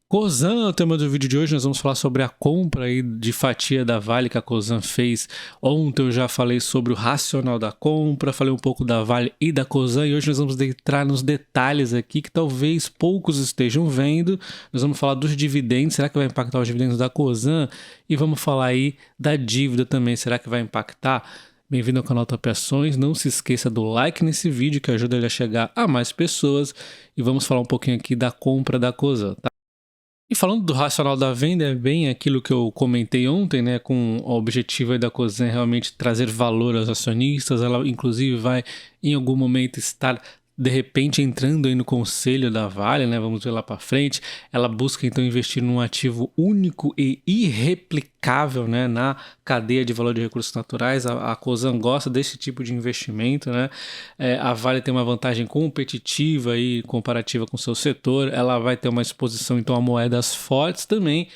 Cosan, o tema do vídeo de hoje, nós vamos falar sobre a compra aí de fatia da Vale que a Cosan fez. Ontem eu já falei sobre o racional da compra, falei um pouco da Vale e da Cosan, e hoje nós vamos entrar nos detalhes aqui que talvez poucos estejam vendo. Nós vamos falar dos dividendos, será que vai impactar os dividendos da Cosan? E vamos falar aí da dívida também, será que vai impactar? Bem-vindo ao canal Top Ações, não se esqueça do like nesse vídeo que ajuda ele a chegar a mais pessoas. E vamos falar um pouquinho aqui da compra da Cosan, tá? E falando do racional da venda, é bem aquilo que eu comentei ontem, né, com o objetivo aí da Cosan realmente trazer valor aos acionistas. Ela inclusive vai em algum momento estar de repente entrando aí no conselho da Vale, né? Vamos ver lá para frente. Ela busca então investir num ativo único e irreplicável, né, na cadeia de valor de recursos naturais. A Cosan gosta desse tipo de investimento, né? A Vale tem uma vantagem competitiva aí comparativa com o seu setor. Ela vai ter uma exposição então a moedas fortes também.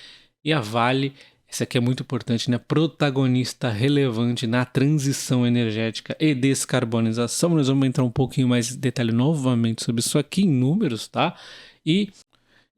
E a Vale, isso aqui é muito importante, né? Protagonista relevante na transição energética e descarbonização. Nós vamos entrar um pouquinho mais em detalhe novamente sobre isso aqui em números, tá? E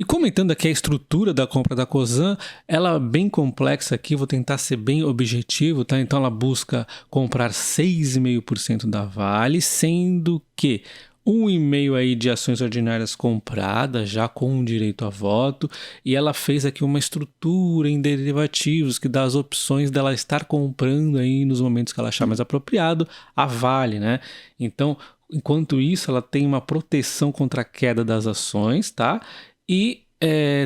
comentando aqui a estrutura da compra da Cosan, ela é bem complexa aqui, vou tentar ser bem objetivo, tá? Então ela busca comprar 6,5% da Vale, sendo que 1,5% aí de ações ordinárias compradas, já com direito a voto, e ela fez aqui uma estrutura em derivativos que dá as opções dela estar comprando aí nos momentos que ela achar mais apropriado a Vale, né? Então, enquanto isso, ela tem uma proteção contra a queda das ações, tá? E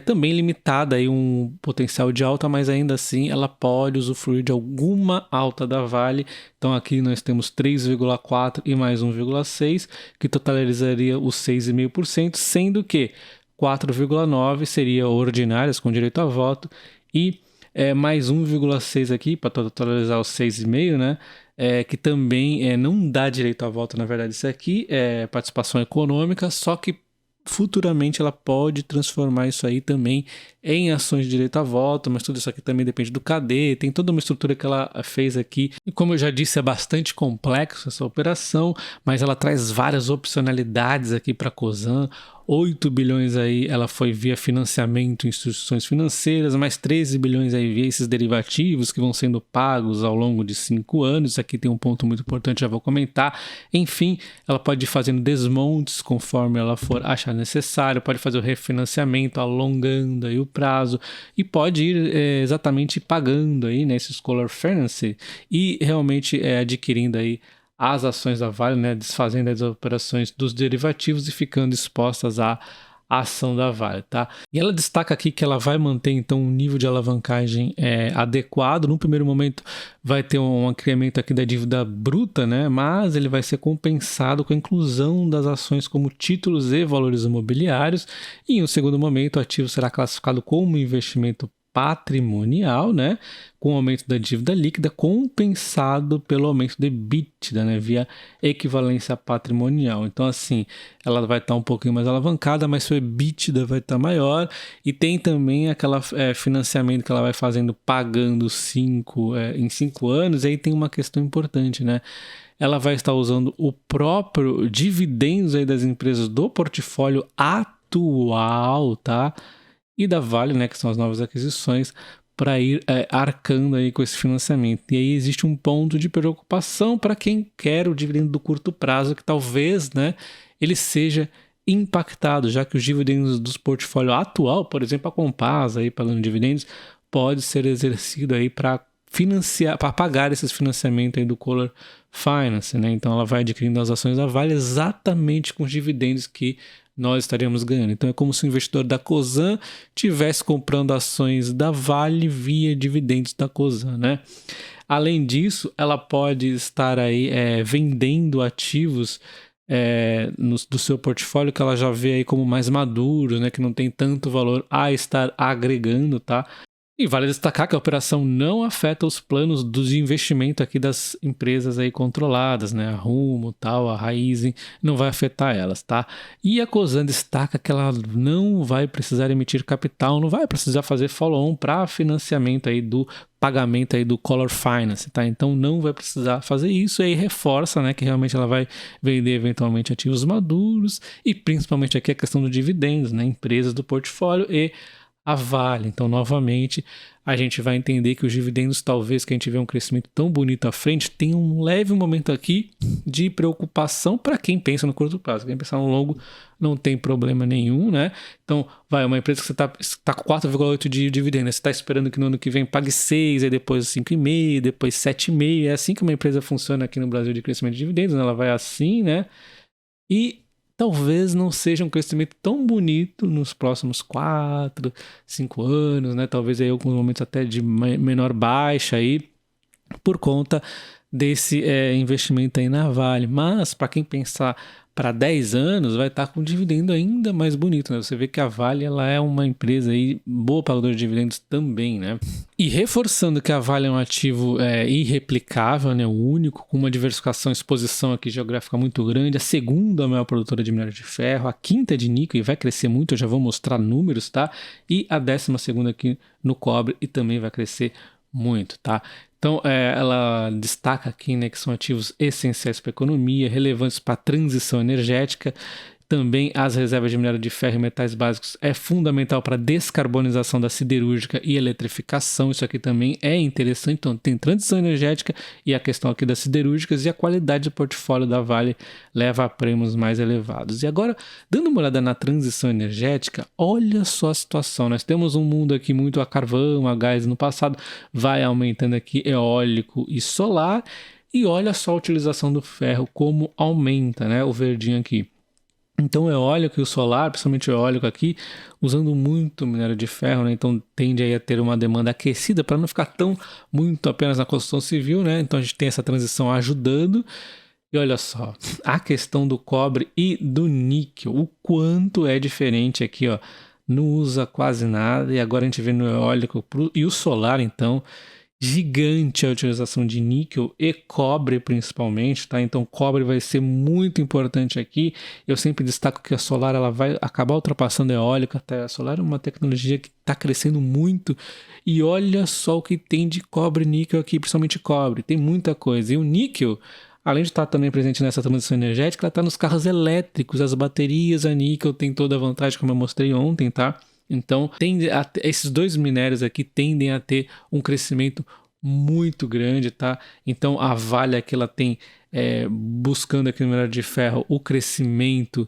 também limitada aí um potencial de alta, mas ainda assim ela pode usufruir de alguma alta da Vale. Então aqui nós temos 3,4 e mais 1,6, que totalizaria os 6,5%, sendo que 4,9 seria ordinárias com direito a voto e mais 1,6 aqui para totalizar os 6,5, né? Que também não dá direito a voto, na verdade isso aqui é participação econômica, só que futuramente ela pode transformar isso aí também em ações de direito a voto, mas tudo isso aqui também depende do KD, tem toda uma estrutura que ela fez aqui, e como eu já disse, é bastante complexo essa operação, mas ela traz várias opcionalidades aqui para a Cosan. 8 bilhões aí ela foi via financiamento em instituições financeiras, mais 13 bilhões aí via esses derivativos que vão sendo pagos ao longo de 5 anos. Isso aqui tem um ponto muito importante, já vou comentar. Enfim, ela pode ir fazendo desmontes conforme ela for achar necessário, pode fazer o refinanciamento alongando aí o prazo e pode ir exatamente pagando aí, né, esses collar finance e realmente adquirindo aí as ações da Vale, né, desfazendo as operações dos derivativos e ficando expostas à ação da Vale, tá? E ela destaca aqui que ela vai manter então um nível de alavancagem adequado. No primeiro momento vai ter um incremento aqui da dívida bruta, né, mas ele vai ser compensado com a inclusão das ações como títulos e valores imobiliários. E em um segundo momento o ativo será classificado como investimento patrimonial, né, com o aumento da dívida líquida compensado pelo aumento de EBITDA, né, via equivalência patrimonial. Então, assim, ela vai estar um pouquinho mais alavancada, mas seu EBITDA vai estar maior, e tem também aquela financiamento que ela vai fazendo pagando em 5 anos, e aí tem uma questão importante, né? Ela vai estar usando o próprio dividendos aí das empresas do portfólio atual, tá? E da Vale, né, que são as novas aquisições, para ir arcando aí com esse financiamento. E aí existe um ponto de preocupação para quem quer o dividendo do curto prazo, que talvez, né, ele seja impactado, já que os dividendos dos portfólio atual, por exemplo, a Compasa aí pagando dividendos, pode ser exercido aí para financiar, para pagar esses financiamentos aí do Collar Finance, né? Então ela vai adquirindo as ações da Vale exatamente com os dividendos que nós estaríamos ganhando. Então é como se o investidor da Cosan estivesse comprando ações da Vale via dividendos da Cosan, né? Além disso, ela pode estar aí vendendo ativos do seu portfólio que ela já vê aí como mais maduros, né? Que não tem tanto valor a estar agregando, tá? E vale destacar que a operação não afeta os planos de investimento aqui das empresas aí controladas, né? A Rumo, tal, a Raizen, não vai afetar elas, tá? E a Cosan destaca que ela não vai precisar emitir capital, não vai precisar fazer follow-on para financiamento aí do pagamento aí do Collar Finance, tá? Então não vai precisar fazer isso, e aí reforça, né, que realmente ela vai vender eventualmente ativos maduros e principalmente aqui a questão do dividendos, né? Empresas do portfólio e a Vale. Então, novamente, a gente vai entender que os dividendos, talvez que a gente vê um crescimento tão bonito à frente, tem um leve momento aqui de preocupação para quem pensa no curto prazo. Quem pensar no longo não tem problema nenhum, né? Então, uma empresa que você tá com 4,8 de dividendos, você está esperando que no ano que vem pague 6, aí depois 5,5, depois 7,5. É assim que uma empresa funciona aqui no Brasil de crescimento de dividendos, né? Ela vai assim, né? E talvez não seja um crescimento tão bonito nos próximos 4, 5 anos, né? Talvez aí alguns momentos até de menor baixa aí, por conta desse investimento aí na Vale. Mas para quem pensar para 10 anos, vai estar com um dividendo ainda mais bonito, né? Você vê que a Vale, ela é uma empresa aí boa pagadora de dividendos também, né? E reforçando que a Vale é um ativo irreplicável, né? O único, com uma diversificação e exposição aqui geográfica muito grande, a segunda maior produtora de minério de ferro, a quinta de níquel, e vai crescer muito, eu já vou mostrar números, tá? E a 12ª aqui no cobre, e também vai crescer muito, tá? Então, ela destaca aqui, né, que são ativos essenciais para a economia, relevantes para a transição energética. Também as reservas de minério de ferro e metais básicos é fundamental para a descarbonização da siderúrgica e eletrificação. Isso aqui também é interessante. Então, tem transição energética e a questão aqui das siderúrgicas, e a qualidade do portfólio da Vale leva a prêmios mais elevados. E agora, dando uma olhada na transição energética, olha só a situação. Nós temos um mundo aqui muito a carvão, a gás no passado, vai aumentando aqui eólico e solar, e olha só a utilização do ferro como aumenta, né? O verdinho aqui. Então o eólico e o solar, principalmente o eólico aqui, usando muito minério de ferro, né? Então tende aí a ter uma demanda aquecida para não ficar tão muito apenas na construção civil, né? Então a gente tem essa transição ajudando. E olha só, a questão do cobre e do níquel, o quanto é diferente aqui, ó. Não usa quase nada, e agora a gente vê no eólico e o solar, então, gigante a utilização de níquel e cobre principalmente, tá? Então cobre vai ser muito importante aqui. Eu sempre destaco que a solar, ela vai acabar ultrapassando a eólica, até a solar é uma tecnologia que está crescendo muito, e olha só o que tem de cobre e níquel aqui, principalmente cobre, tem muita coisa. E o níquel, além de estar também presente nessa transição energética, ela está nos carros elétricos, as baterias, a níquel tem toda a vantagem, como eu mostrei ontem, tá? Então, esses dois minérios aqui tendem a ter um crescimento muito grande, tá? Então, a Vale aqui, ela tem, buscando aqui no minério de ferro, o crescimento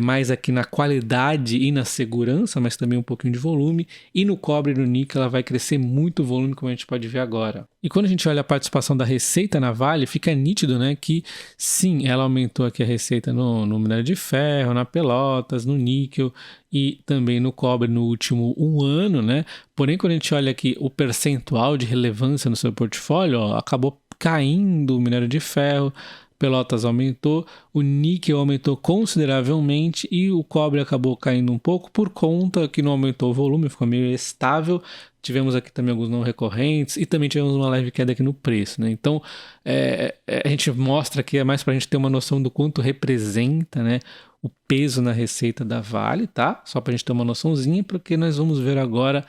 mais aqui na qualidade e na segurança, mas também um pouquinho de volume. E no cobre e no níquel ela vai crescer muito volume, como a gente pode ver agora. E quando a gente olha a participação da receita na Vale, fica nítido, né, que sim, ela aumentou aqui a receita no minério de ferro, na Pelotas, no níquel e também no cobre no último 1 ano, né? Porém, quando a gente olha aqui o percentual de relevância no seu portfólio, ó, acabou caindo o minério de ferro, Pelotas aumentou, o níquel aumentou consideravelmente e o cobre acabou caindo um pouco por conta que não aumentou o volume, ficou meio estável. Tivemos aqui também alguns não recorrentes e também tivemos uma leve queda aqui no preço, né? Então, a gente mostra que é mais para a gente ter uma noção do quanto representa, né, o peso na receita da Vale, tá? Só para a gente ter uma noçãozinha, porque nós vamos ver agora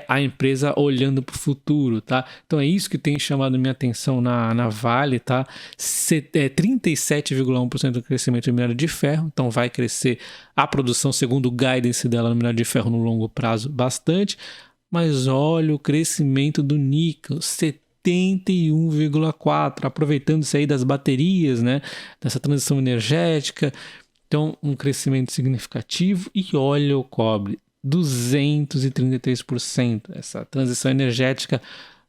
a empresa olhando para o futuro, tá? Então é isso que tem chamado minha atenção na Vale, tá? 37,1% do crescimento do minério de ferro, então vai crescer a produção segundo o guidance dela no minério de ferro no longo prazo bastante, mas olha o crescimento do níquel, 71,4%, aproveitando-se aí das baterias, né? Dessa transição energética. Então, um crescimento significativo. E olha o cobre, 233%. Essa transição energética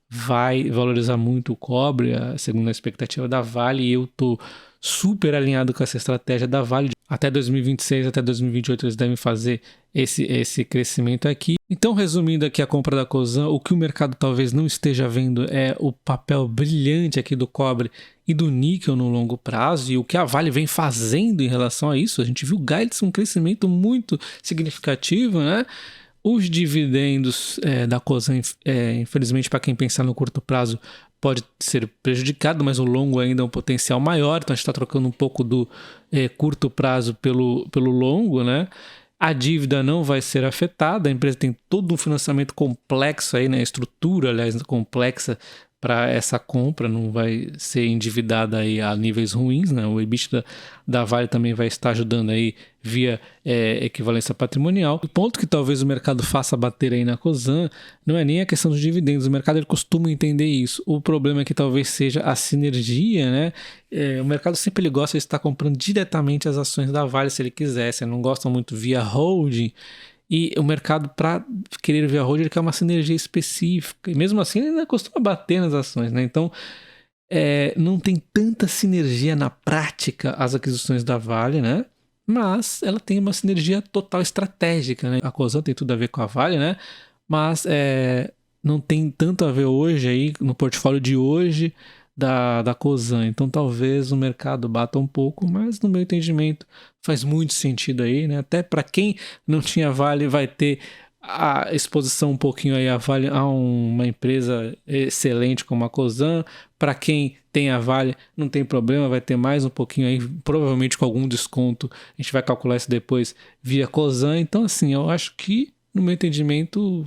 vai valorizar muito o cobre, segundo a expectativa da Vale, e eu estou super alinhado com essa estratégia da Vale. Até 2026, até 2028 eles devem fazer esse crescimento aqui. Então, resumindo aqui a compra da Cosan, o que o mercado talvez não esteja vendo é o papel brilhante aqui do cobre e do níquel no longo prazo, e o que a Vale vem fazendo em relação a isso. A gente viu o guidance, um crescimento muito significativo, né? Os dividendos da Cosan, infelizmente, para quem pensar no curto prazo, pode ser prejudicado, mas o longo ainda é um potencial maior, então a gente está trocando um pouco do curto prazo pelo longo, né? A dívida não vai ser afetada, a empresa tem todo um financiamento complexo aí, né? A estrutura, aliás, complexa para essa compra, não vai ser endividada aí a níveis ruins, né? O EBITDA da Vale também vai estar ajudando aí via equivalência patrimonial. O ponto que talvez o mercado faça bater aí na Cosan não é nem a questão dos dividendos, o mercado ele costuma entender isso. O problema é que talvez seja a sinergia, né? O mercado sempre ele gosta de estar comprando diretamente as ações da Vale se ele quiser, se ele não gosta muito via holding. E o mercado, para querer ver a holding, ele quer uma sinergia específica. E mesmo assim, ele ainda costuma bater nas ações, né? Então, não tem tanta sinergia na prática as aquisições da Vale, né? Mas ela tem uma sinergia total estratégica, né? A Cosan tem tudo a ver com a Vale, né? Mas não tem tanto a ver hoje aí, no portfólio de hoje, da Cosan. Então talvez o mercado bata um pouco, mas no meu entendimento faz muito sentido aí, né? Até para quem não tinha Vale vai ter a exposição um pouquinho aí a Vale a uma empresa excelente como a Cosan. Para quem tem a Vale não tem problema, vai ter mais um pouquinho aí, provavelmente com algum desconto. A gente vai calcular isso depois via Cosan. Então assim, eu acho que no meu entendimento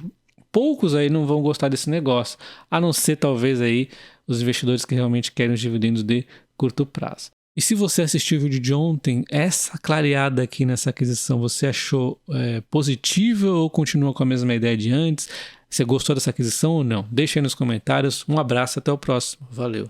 poucos aí não vão gostar desse negócio, a não ser talvez aí os investidores que realmente querem os dividendos de curto prazo. E se você assistiu o vídeo de ontem, essa clareada aqui nessa aquisição, você achou positiva ou continua com a mesma ideia de antes? Você gostou dessa aquisição ou não? Deixa aí nos comentários. Um abraço, até o próximo. Valeu!